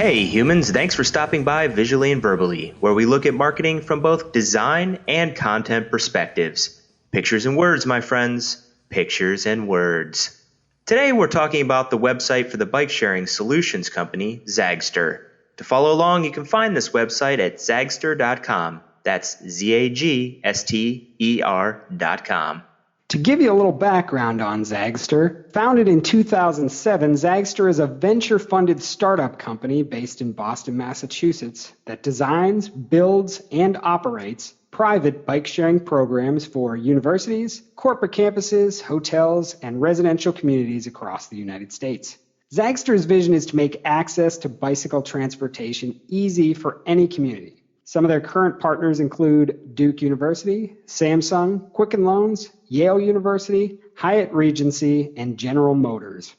Hey humans, thanks for stopping by Visually and Verbally, where we look at marketing from both design and content perspectives. Pictures and words, my friends. Pictures and words. Today we're talking about the website for the bike sharing solutions company, Zagster. To follow along, you can find this website at zagster.com. That's Zagster.com. To give you a little background on Zagster, founded in 2007, Zagster is a venture-funded startup company based in Boston, Massachusetts that designs, builds, and operates private bike-sharing programs for universities, corporate campuses, hotels, and residential communities across the United States. Zagster's vision is to make access to bicycle transportation easy for any community. Some of their current partners include Duke University, Samsung, Quicken Loans, Yale University, Hyatt Regency, and General Motors.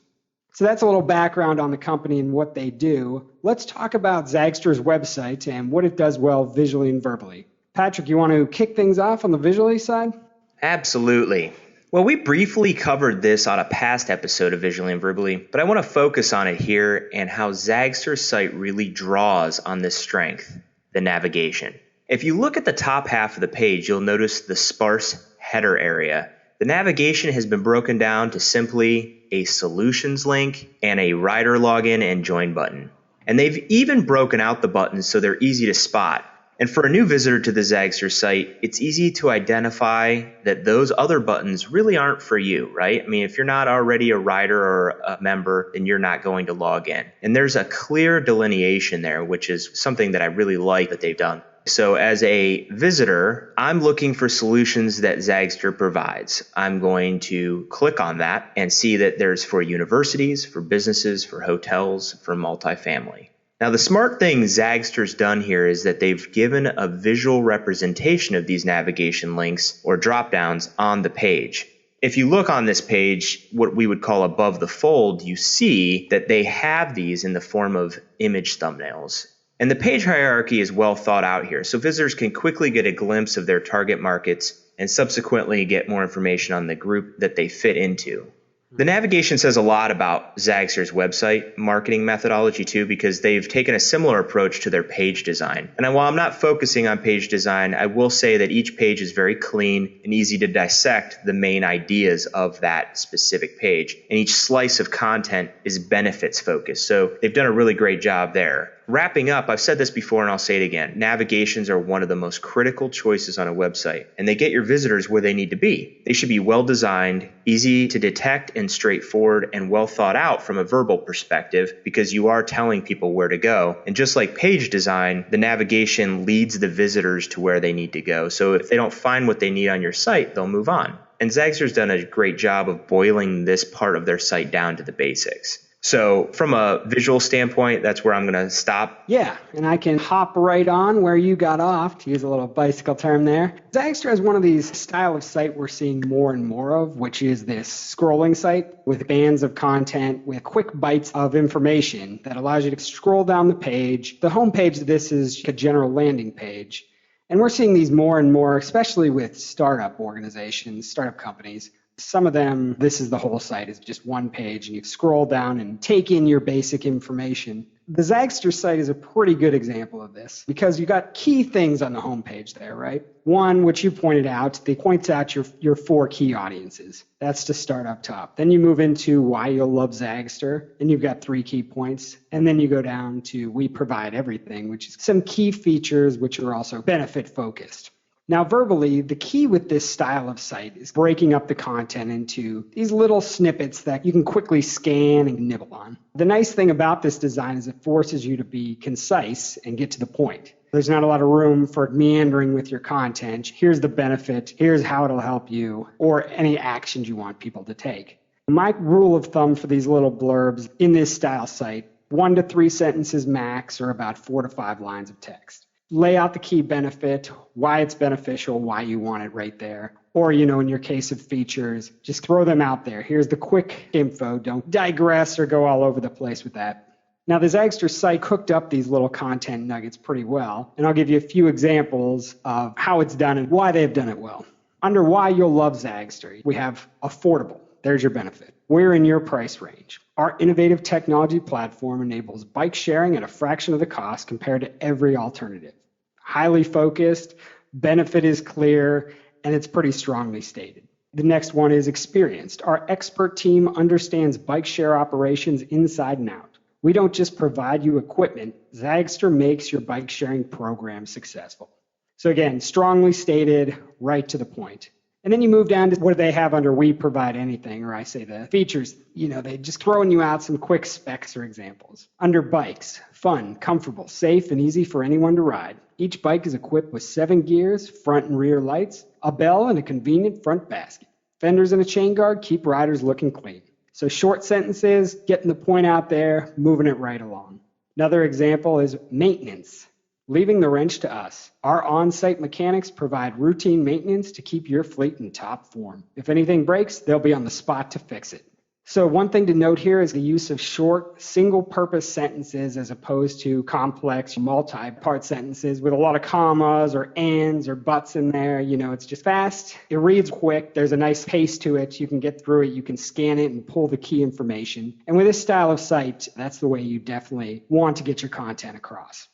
So that's a little background on the company and what they do. Let's talk about Zagster's website and what it does well visually and verbally. Patrick, you want to kick things off on the visually side? Absolutely. Well, we briefly covered this on a past episode of Visually and Verbally, but I want to focus on it here and how Zagster's site really draws on this strength, the navigation. If you look at the top half of the page, you'll notice the sparse header area. The navigation has been broken down to simply a solutions link and a rider login and join button. And they've even broken out the buttons so they're easy to spot. And for a new visitor to the Zagster site, it's easy to identify that those other buttons really aren't for you, right? I mean, if you're not already a rider or a member, then you're not going to log in. And there's a clear delineation there, which is something that I really like that they've done. So as a visitor, I'm looking for solutions that Zagster provides. I'm going to click on that and see that there's for universities, for businesses, for hotels, for multifamily. Now, the smart thing Zagster's done here is that they've given a visual representation of these navigation links or drop-downs on the page. If you look on this page, what we would call above the fold, you see that they have these in the form of image thumbnails. And the page hierarchy is well thought out here, so visitors can quickly get a glimpse of their target markets and subsequently get more information on the group that they fit into. The navigation says a lot about Zagster's website marketing methodology too, because they've taken a similar approach to their page design. And while I'm not focusing on page design, I will say that each page is very clean and easy to dissect the main ideas of that specific page. And each slice of content is benefits focused. So they've done a really great job there. Wrapping up, I've said this before and I'll say it again. Navigations are one of the most critical choices on a website, and they get your visitors where they need to be. They should be well designed, easy to detect and straightforward, and well thought out from a verbal perspective because you are telling people where to go. And just like page design, the navigation leads the visitors to where they need to go. So if they don't find what they need on your site, they'll move on. And Zagster's done a great job of boiling this part of their site down to the basics. So from a visual standpoint, that's where I'm going to stop. Yeah, and I can hop right on where you got off, to use a little bicycle term there. Zagster has one of these style of site we're seeing more and more of, which is this scrolling site with bands of content, with quick bites of information that allows you to scroll down the page. The home page of this is a general landing page. And we're seeing these more and more, especially with startup organizations, startup companies. Some of them, this is the whole site, is just one page, and you scroll down and take in your basic information. The Zagster site is a pretty good example of this because you got key things on the homepage there, right? One, which you pointed out, they point out your four key audiences. That's to start up top. Then you move into why you'll love Zagster, and you've got 3 key points. And then you go down to we provide everything, which is some key features which are also benefit focused. Now, verbally, the key with this style of site is breaking up the content into these little snippets that you can quickly scan and nibble on. The nice thing about this design is it forces you to be concise and get to the point. There's not a lot of room for meandering with your content. Here's the benefit, here's how it'll help you, or any actions you want people to take. My rule of thumb for these little blurbs in this style site, 1 to 3 sentences max, or about 4 to 5 lines of text. Lay out the key benefit, why it's beneficial, why you want it right there. Or, in your case of features, just throw them out there. Here's the quick info. Don't digress or go all over the place with that. Now, the Zagster site cooked up these little content nuggets pretty well, and I'll give you a few examples of how it's done and why they've done it well. Under why you'll love Zagster, we have affordable. There's your benefit. we're in your price range. Our innovative technology platform enables bike sharing at a fraction of the cost compared to every alternative. Highly focused, benefit is clear, and it's pretty strongly stated. The next one is experienced. Our expert team understands bike share operations inside and out. We don't just provide you equipment, Zagster makes your bike sharing program successful. So again, strongly stated, right to the point. And then you move down to what do they have under we provide anything, or I say the features, they just throwing you out some quick specs or examples. Under bikes, fun, comfortable, safe, and easy for anyone to ride. Each bike is equipped with 7 gears, front and rear lights, a bell, and a convenient front basket. Fenders and a chain guard keep riders looking clean. So short sentences, getting the point out there, moving it right along. Another example is maintenance. Leaving the wrench to us. Our on-site mechanics provide routine maintenance to keep your fleet in top form. If anything breaks, they'll be on the spot to fix it. So one thing to note here is the use of short, single-purpose sentences as opposed to complex, multi-part sentences with a lot of commas or ands or buts in there. It's just fast. It reads quick. There's a nice pace to it. You can get through it. You can scan it and pull the key information. And with this style of site, that's the way you definitely want to get your content across.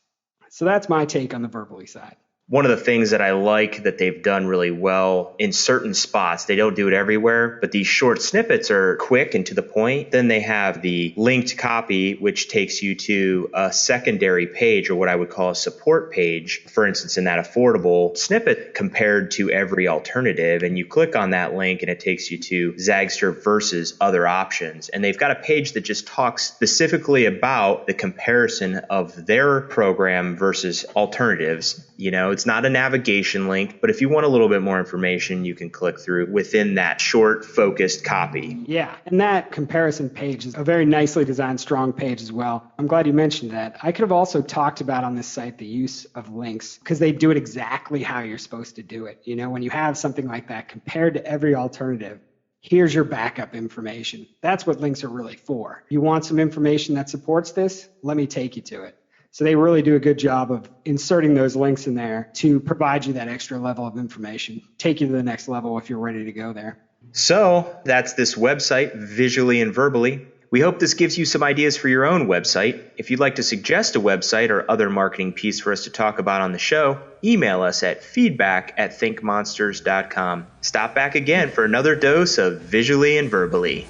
So that's my take on the Verbally side. One of the things that I like that they've done really well in certain spots, they don't do it everywhere, but these short snippets are quick and to the point. Then they have the linked copy, which takes you to a secondary page, or what I would call a support page, for instance, in that affordable snippet compared to every alternative. And you click on that link and it takes you to Zagster versus other options. And they've got a page that just talks specifically about the comparison of their program versus alternatives. It's not a navigation link, but if you want a little bit more information, you can click through within that short, focused copy. Yeah, and that comparison page is a very nicely designed, strong page as well. I'm glad you mentioned that. I could have also talked about on this site the use of links because they do it exactly how you're supposed to do it. When you have something like that compared to every alternative, here's your backup information. That's what links are really for. You want some information that supports this? Let me take you to it. So they really do a good job of inserting those links in there to provide you that extra level of information, take you to the next level if you're ready to go there. So that's this website, Visually and Verbally. We hope this gives you some ideas for your own website. If you'd like to suggest a website or other marketing piece for us to talk about on the show, email us at feedback@thinkmonsters.com. Stop back again for another dose of Visually and Verbally.